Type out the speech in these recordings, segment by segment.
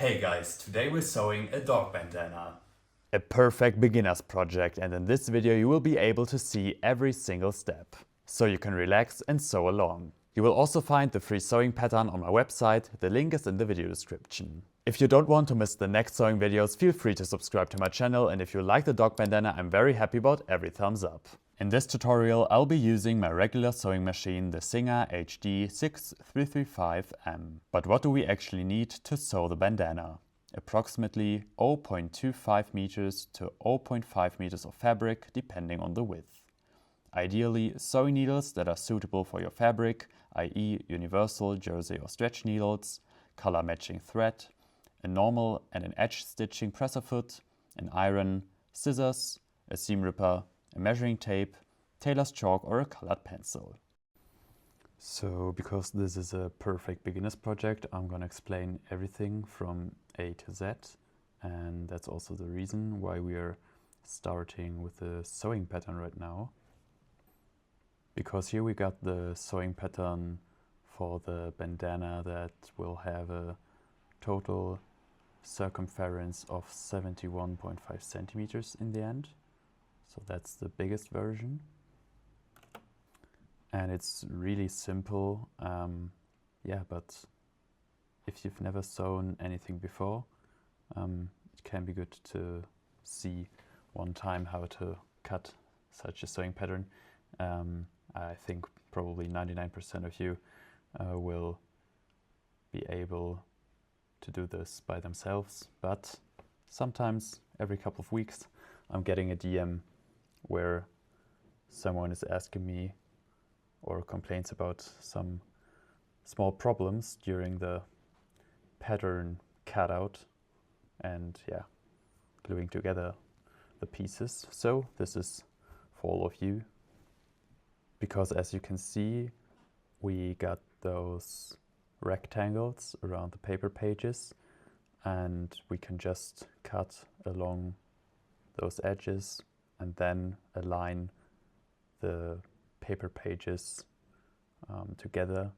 Hey guys, today we're sewing a dog bandana. A perfect beginner's project, and in this video you will be able to see every single step, so you can relax and sew along. You will also find the free sewing pattern on my website, the link is in the video description. If you don't want to miss the next sewing videos, feel free to subscribe to my channel, and if you like the dog bandana, I'm very happy about every thumbs up. In this tutorial I'll be using my regular sewing machine, the Singer HD6335M. But what do we actually need to sew the bandana? Approximately 0.25 meters to 0.5 meters of fabric depending on the width. Ideally sewing needles that are suitable for your fabric, i.e. universal, jersey or stretch needles, color matching thread, a normal and an edge stitching presser foot, an iron, scissors, a seam ripper, a measuring tape, tailor's chalk or a colored pencil. So because this is a perfect beginner's project, I'm gonna explain everything from A to Z, and that's also the reason why we are starting with the sewing pattern right now. Because here we got the sewing pattern for the bandana that will have a total circumference of 71.5 centimeters in the end. So that's the biggest version. And it's really simple, but if you've never sewn anything before, it can be good to see one time how to cut such a sewing pattern. I think probably 99% of you will be able to do this by themselves, but sometimes every couple of weeks I'm getting a DM where someone is asking me or complains about some small problems during the pattern cutout and gluing together the pieces. So this is for all of you, because as you can see we got those rectangles around the paper pages and we can just cut along those edges and then align the paper pages together,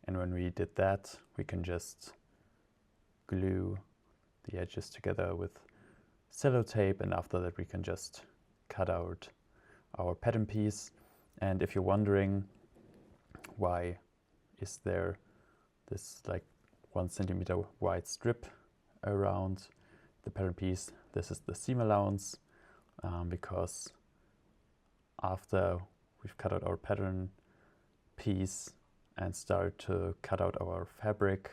and when we did that we can just glue the edges together with sellotape, and after that we can just cut out our pattern piece. And if you're wondering why is there this like 1 centimeter wide strip around the pattern piece, this is the seam allowance, because after we've cut out our pattern piece and start to cut out our fabric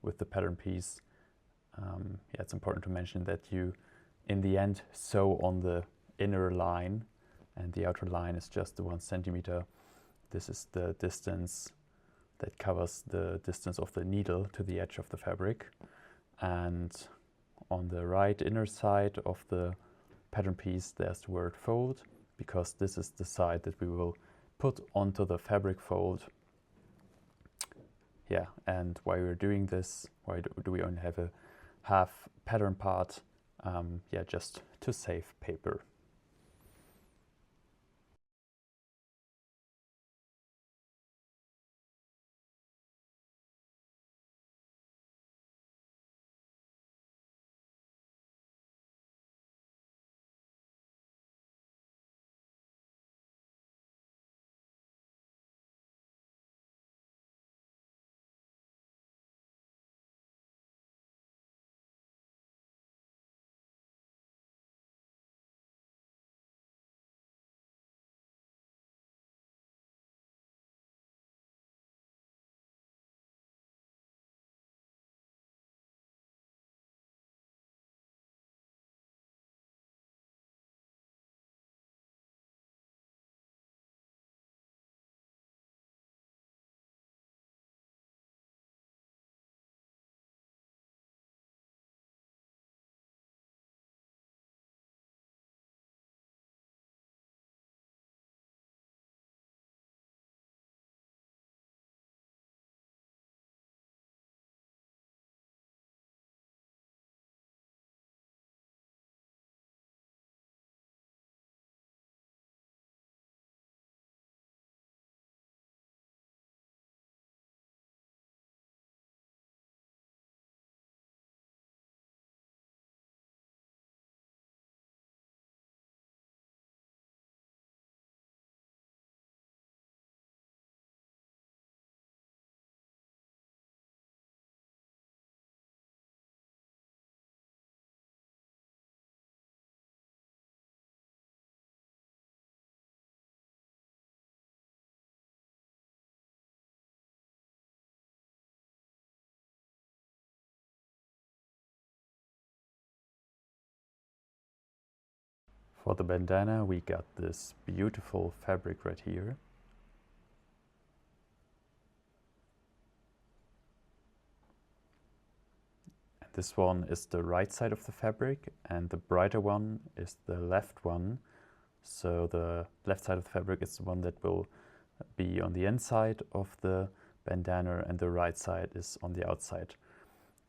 with the pattern piece, it's important to mention that you in the end sew on the inner line, and the outer line is just the 1 centimeter. This is the distance that covers the distance of the needle to the edge of the fabric. And on the right inner side of the pattern piece there's the word fold, because this is the side that we will put onto the fabric fold. And why we're doing this, why do we only have a half pattern part? Just to save paper. For the bandana, we got this beautiful fabric right here. And this one is the right side of the fabric, and the brighter one is the left one. So the left side of the fabric is the one that will be on the inside of the bandana, and the right side is on the outside.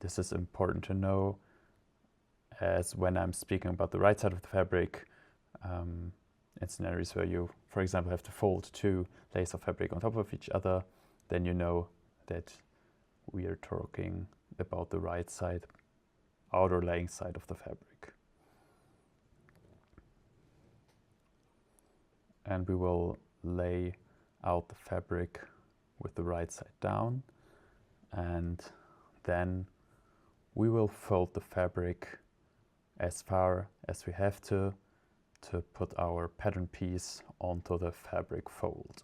This is important to know, as when I'm speaking about the right side of the fabric, in scenarios where you, for example, have to fold two layers of fabric on top of each other, then you know that we are talking about the right side, outer laying side of the fabric. And we will lay out the fabric with the right side down, and then we will fold the fabric as far as we have to put our pattern piece onto the fabric fold.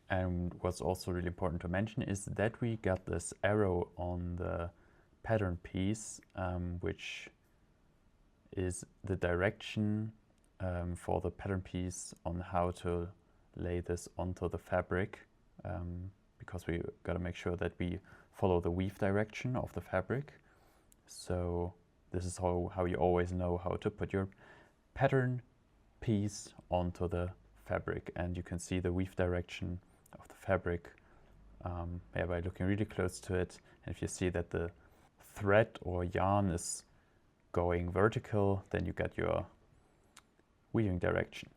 And what's also really important to mention is that we got this arrow on the pattern piece, which is the direction for the pattern piece on how to lay this onto the fabric, because we got to make sure that we follow the weave direction of the fabric. So this is how you always know how to put your pattern piece onto the fabric, and you can see the weave direction of the fabric by looking really close to it. And if you see that the thread or yarn is going vertical, then you get your weaving direction.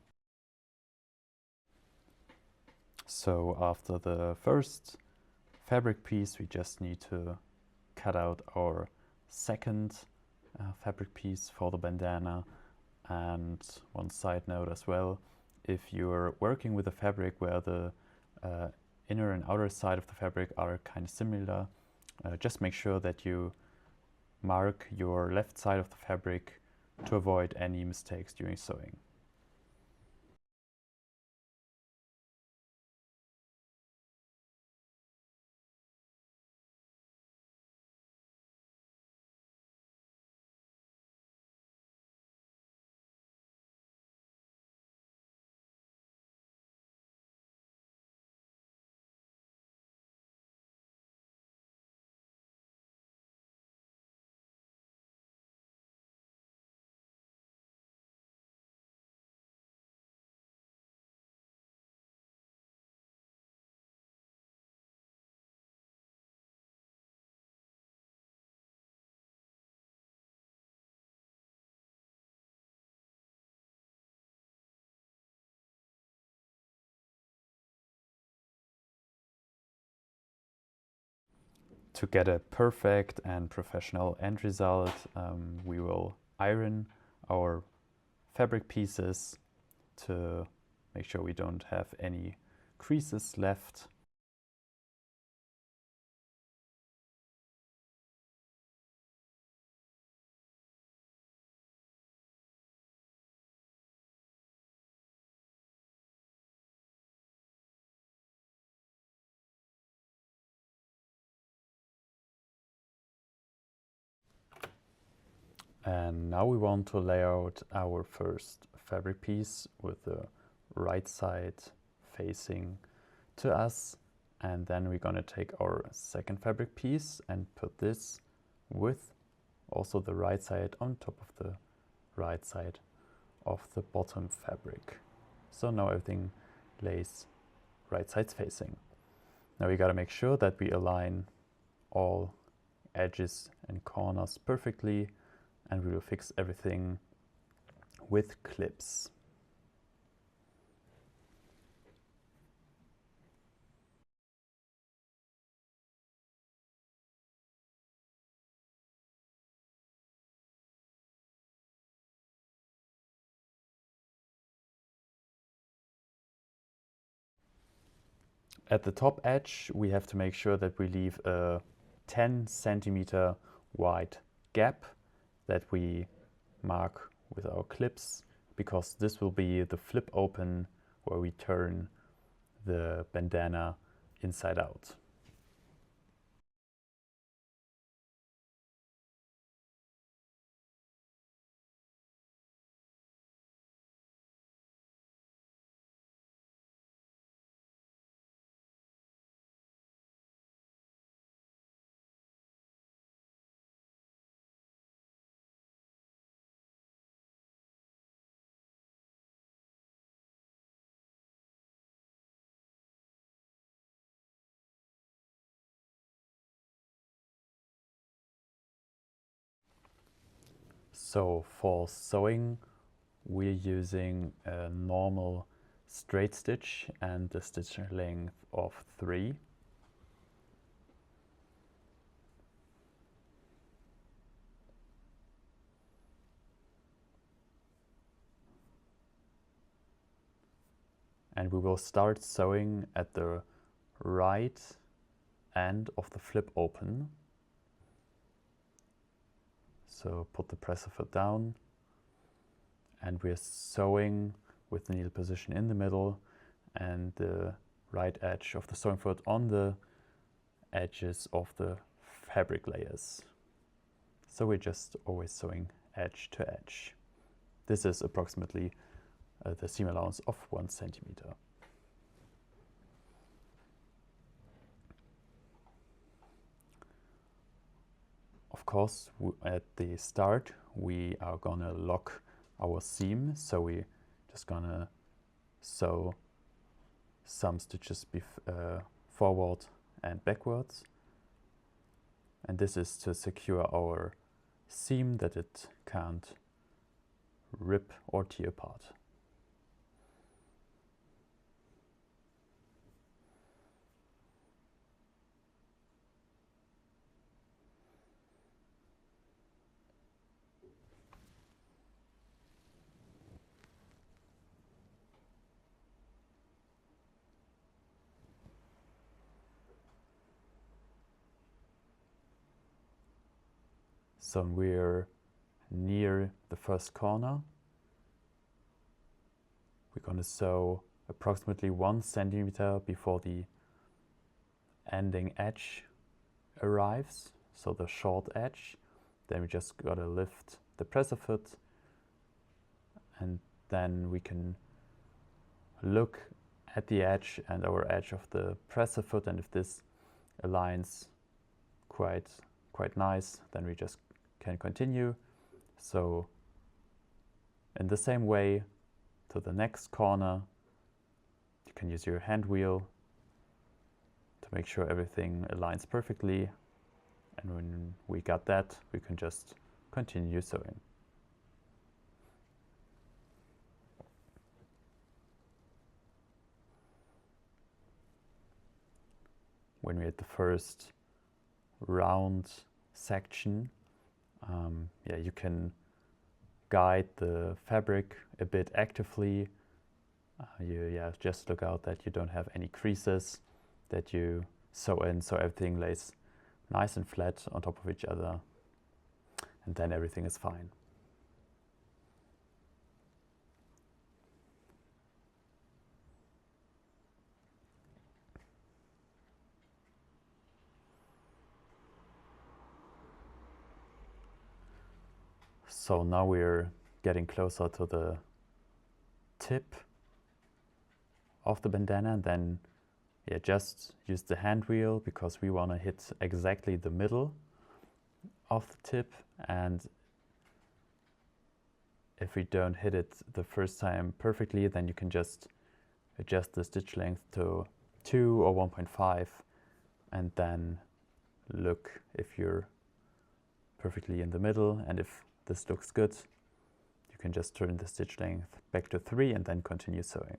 So after the first fabric piece, we just need to cut out our second fabric piece for the bandana. And one side note as well, if you're working with a fabric where the inner and outer side of the fabric are kind of similar, just make sure that you mark your left side of the fabric to avoid any mistakes during sewing. To get a perfect and professional end result, we will iron our fabric pieces to make sure we don't have any creases left. And now we want to lay out our first fabric piece with the right side facing to us, and then we're gonna take our second fabric piece and put this with also the right side on top of the right side of the bottom fabric. So now everything lays right sides facing. Now we gotta make sure that we align all edges and corners perfectly, and we will fix everything with clips. At the top edge, we have to make sure that we leave a 10 centimeter wide gap that we mark with our clips, because this will be the flip open where we turn the bandana inside out. So for sewing, we're using a normal straight stitch and a stitch length of 3. And we will start sewing at the right end of the flip open. So put the presser foot down, and we're sewing with the needle position in the middle and the right edge of the sewing foot on the edges of the fabric layers. So we're just always sewing edge to edge. This is approximately the seam allowance of 1 centimeter. Of course, at the start, we are gonna lock our seam, so we're just gonna sew some stitches forward and backwards. And this is to secure our seam that it can't rip or tear apart. So we're near the first corner. We're going to sew approximately 1 centimeter before the ending edge arrives, so the short edge. Then we just got to lift the presser foot, and then we can look at the edge and our edge of the presser foot, and if this aligns quite nice, then we just can continue. So in the same way to the next corner, you can use your hand wheel to make sure everything aligns perfectly, and when we got that, we can just continue sewing. When we're at the first round section, you can guide the fabric a bit actively. Just look out that you don't have any creases that you sew in, so everything lays nice and flat on top of each other, and then everything is fine. So now we're getting closer to the tip of the bandana, and then just use the hand wheel because we want to hit exactly the middle of the tip. And if we don't hit it the first time perfectly, then you can just adjust the stitch length to 2 or 1.5 and then look if you're perfectly in the middle. And if this looks good, you can just turn the stitch length back to 3 and then continue sewing.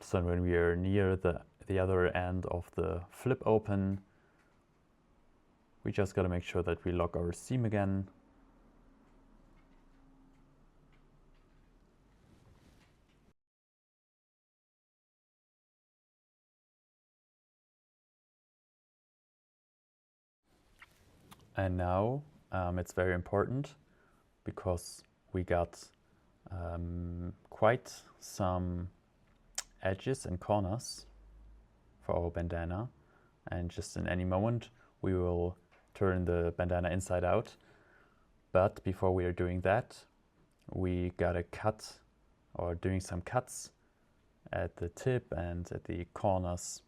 So when we are near the other end of the flip open, we just got to make sure that we lock our seam again. And now it's very important because we got quite some edges and corners for our bandana, and just in any moment we will turn the bandana inside out. But before we are doing that, we gotta cut or doing some cuts at the tip and at the corners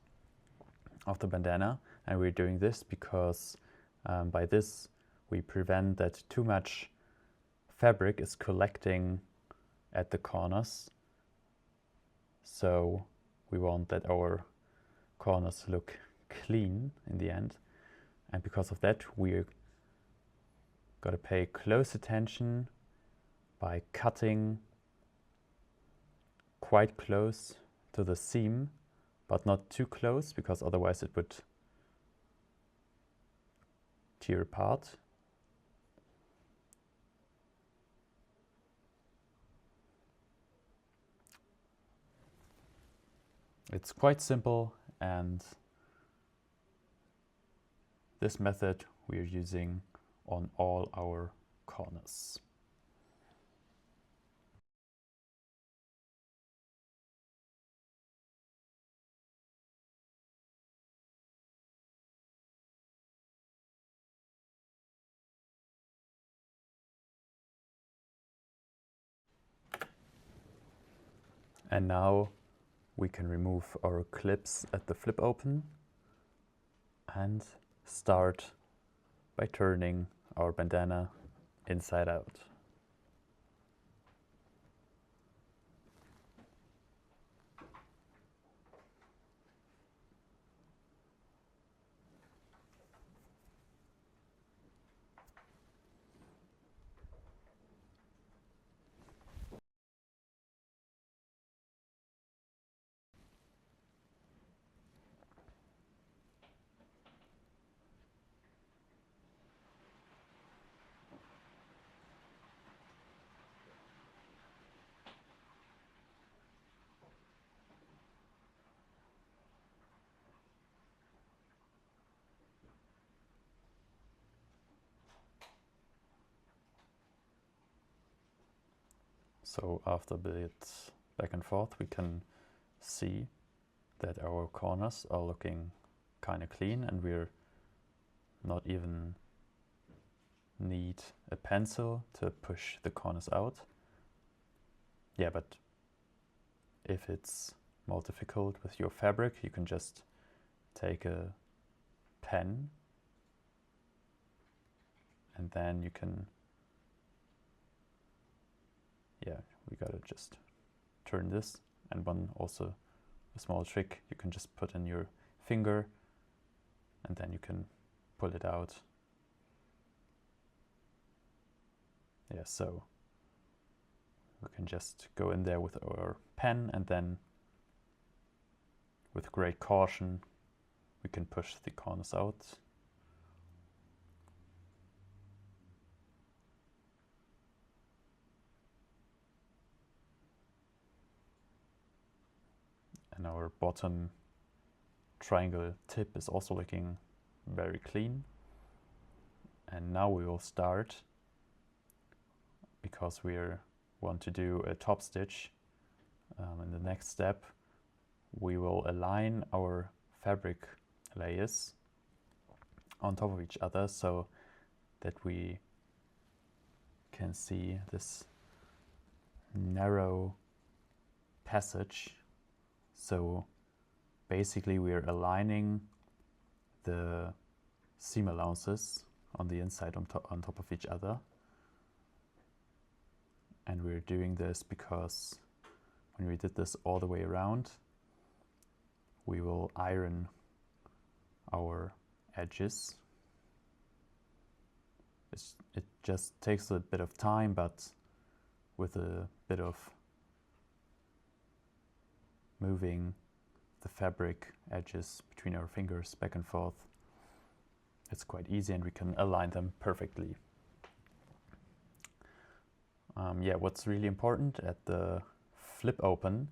of the bandana. And we're doing this because by this we prevent that too much fabric is collecting at the corners. So we want that our corners look clean in the end. And because of that, we're got to pay close attention by cutting quite close to the seam, but not too close, because otherwise it would tear apart. It's quite simple, and this method we are using on all our corners. And now we can remove our clips at the flip open and start by turning our bandana inside out. So after a bit back and forth, we can see that our corners are looking kind of clean, and we're not even need a pencil to push the corners out. Yeah, but if it's more difficult with your fabric, you can just take a pen and then you can, we gotta just turn this. And one also a small trick, you can just put in your finger, and then you can pull it out. Yeah, so we can just go in there with our pen, and then with great caution we can push the corners out. And our bottom triangle tip is also looking very clean. And now we will start, because we want to do a top stitch. In the next step we will align our fabric layers on top of each other so that we can see this narrow passage. So basically we are aligning the seam allowances on the inside on top of each other. And we're doing this because when we did this all the way around, we will iron our edges. It just takes a bit of time, but with a bit of moving the fabric edges between our fingers back and forth, it's quite easy and we can align them perfectly. Yeah, what's really important at the flip open,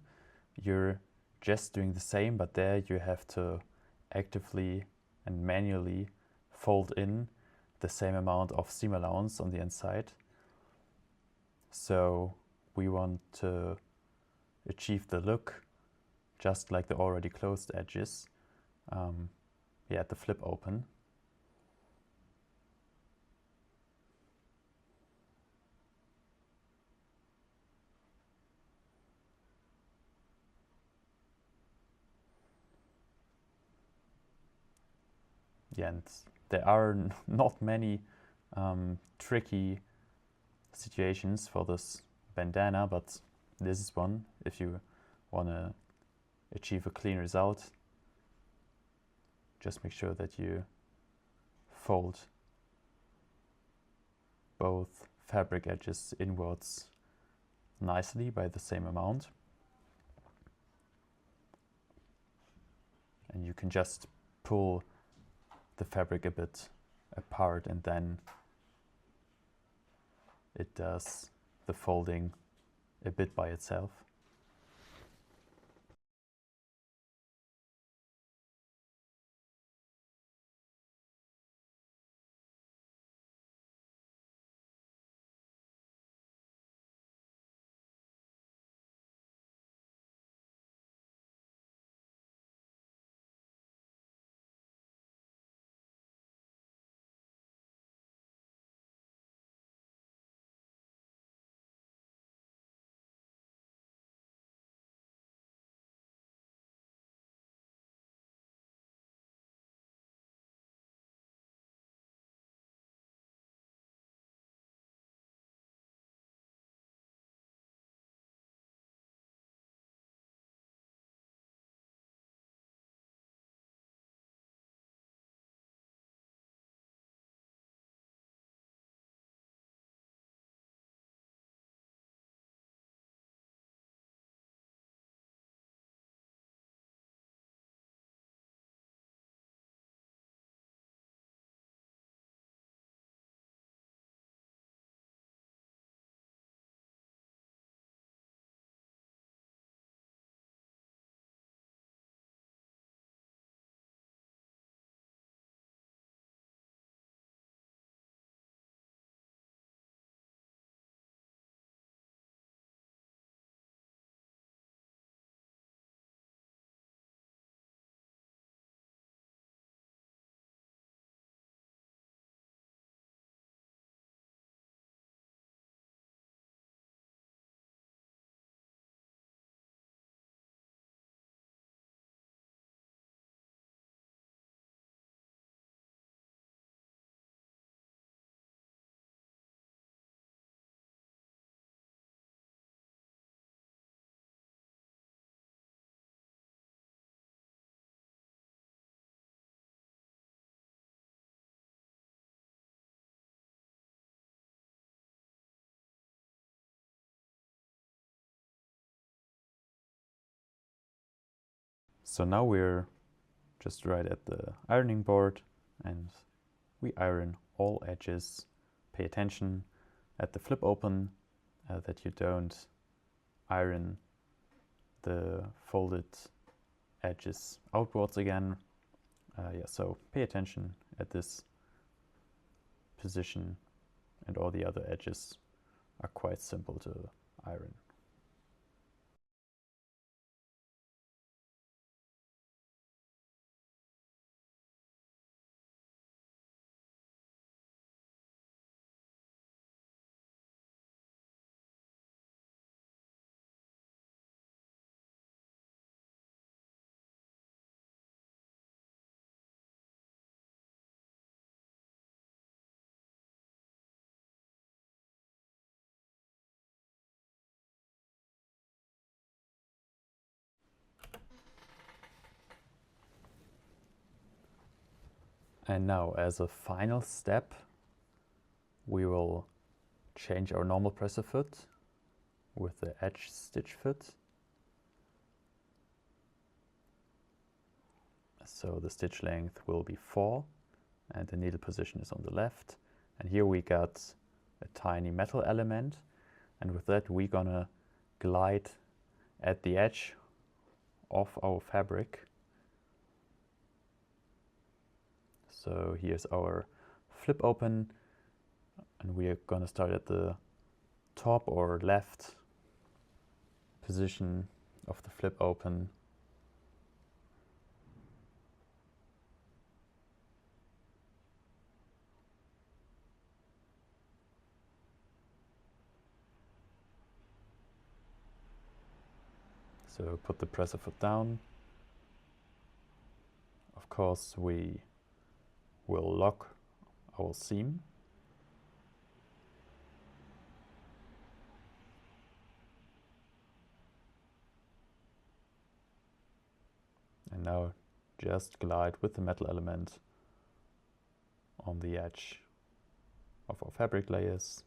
you're just doing the same, but there you have to actively and manually fold in the same amount of seam allowance on the inside. So we want to achieve the look just like the already closed edges, yeah, at the flip open. Yeah, and there are not many tricky situations for this bandana, but this is one if you want to achieve a clean result. Just make sure that you fold both fabric edges inwards nicely by the same amount, and you can just pull the fabric a bit apart, and then it does the folding a bit by itself. So now we're just right at the ironing board and we iron all edges. Pay attention at the flip open that you don't iron the folded edges outwards again. So pay attention at this position, and all the other edges are quite simple to iron. And now, as a final step, we will change our normal presser foot with the edge stitch foot. So the stitch length will be 4 and the needle position is on the left. And here we got a tiny metal element, and with that we're gonna glide at the edge of our fabric. So here's our flip open, and we are gonna start at the top or left position of the flip open. So put the presser foot down. Of course, we will lock our seam. And now just glide with the metal element on the edge of our fabric layers.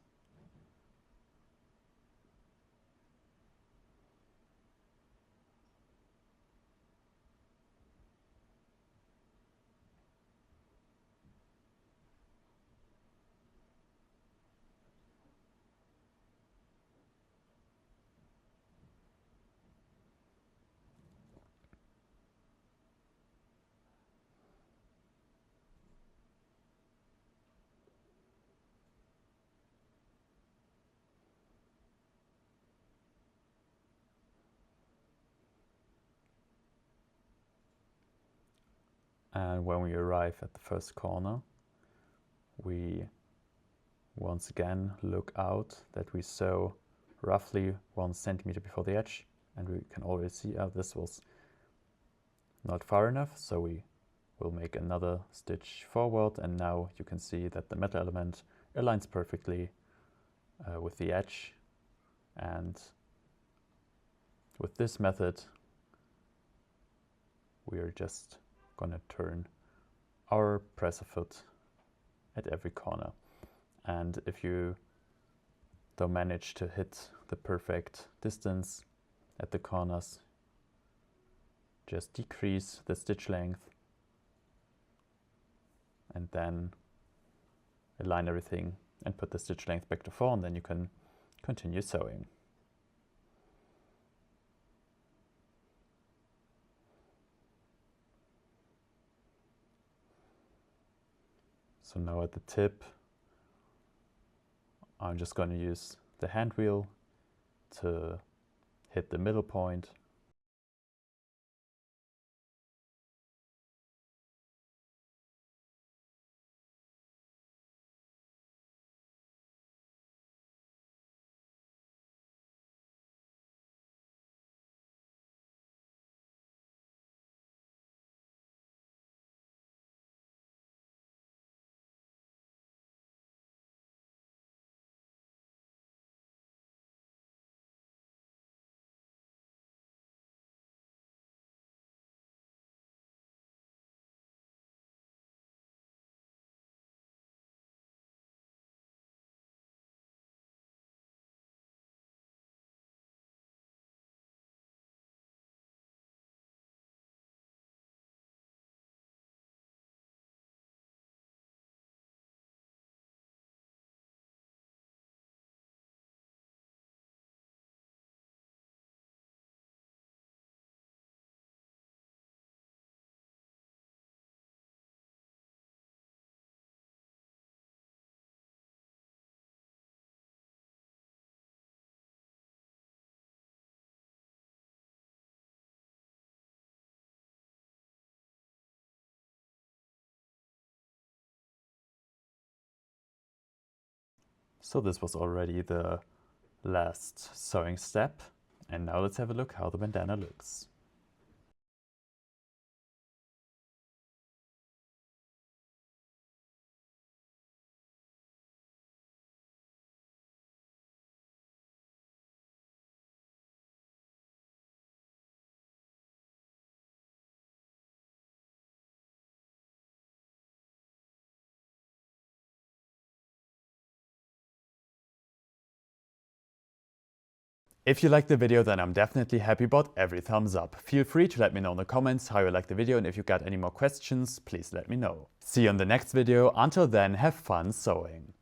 And when we arrive at the first corner, we once again look out that we sew roughly 1 centimeter before the edge, and we can already see this was not far enough, so we will make another stitch forward, and now you can see that the metal element aligns perfectly with the edge. And with this method we are just gonna turn our presser foot at every corner. And if you don't manage to hit the perfect distance at the corners, just decrease the stitch length and then align everything and put the stitch length back to 4, and then you can continue sewing. So now at the tip, I'm just going to use the hand wheel to hit the middle point. So this was already the last sewing step. And now let's have a look how the bandana looks. If you liked the video, then I'm definitely happy about every thumbs up. Feel free to let me know in the comments how you liked the video, and if you got any more questions, please let me know. See you in the next video. Until then, have fun sewing!